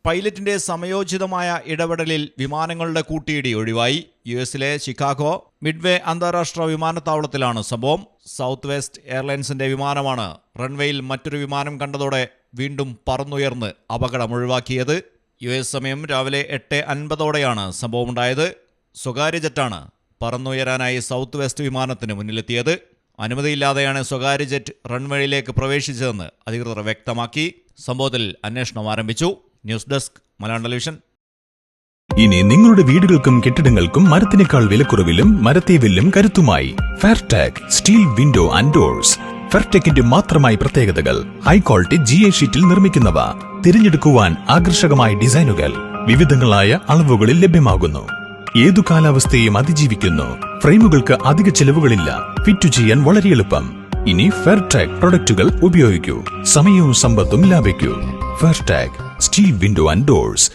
പൈലറ്റിന്റെ സമയോചിതമായ ഇടപെടലിൽ വിമാനങ്ങളുടെ കൂട്ടിയിടി ഒഴിവായി. യുഎസിലെ ചിക്കാഗോ മിഡ്വേ അന്താരാഷ്ട്ര വിമാനത്താവളത്തിലാണ് സംഭവം. സൗത്ത് വെസ്റ്റ് എയർലൈൻസിന്റെ വിമാനമാണ് റൺവേയിൽ മറ്റൊരു വിമാനം കണ്ടതോടെ വീണ്ടും പറന്നുയർന്ന് അപകടം ഒഴിവാക്കിയത്. യുഎസ് സമയം രാവിലെ 8:50ഓടെയാണ് സംഭവമുണ്ടായത്. സ്വകാര്യ ജെറ്റാണ് പറന്നുയരാനായി സൗത്ത് വെസ്റ്റ് വിമാനത്തിന് മുന്നിലെത്തിയത്. അനുമതിയില്ലാതെയാണ് സ്വകാര്യ ജെറ്റ് റൺവേയിലേക്ക് പ്രവേശിച്ചതെന്ന് അധികൃതർ വ്യക്തമാക്കി. സംഭവത്തിൽ അന്വേഷണം ആരംഭിച്ചു. News desk Malayalam television. ഇനി നിങ്ങളുടെ വീടുകൾക്കും കെട്ടിടങ്ങൾക്കും മരത്തിനേക്കാൾ വിലക്കുറവിലും മരത്തേവിലും കരുത്തുമായി ഫെയർടെക് സ്റ്റീൽ വിൻഡോ ആൻഡ് ഡോർസ്. ഫെയർടെക്കിന്റെ മാത്രമായി പ്രത്യേകതകൾ. ഹൈ ക്വാളിറ്റി GA ഷീറ്റിൽ നിർമ്മിക്കുന്നവ. തിരഞ്ഞെടുക്കുവാൻ ആകർഷകമായ ഡിസൈനുകൾ വിവിധങ്ങളായ അളവുകളിൽ ലഭ്യമാകുന്നു. ഏതു കാലാവസ്ഥയും അതിജീവിക്കുന്നു. ഫ്രെയിമുകൾക്ക് അധിക ചെലവുകളില്ല. ഫിറ്റ് ചെയ്യാൻ വളരെ എളുപ്പം. ഇനി ഫെയർടെക് പ്രൊഡക്റ്റുകൾ ഉപയോഗിക്കൂ. സമയവും സമ്പത്തും ലാഭിക്കൂ. ഫെയർടെക് സ്റ്റീൽ വിൻഡോ ആൻഡ് ഡോർസ്.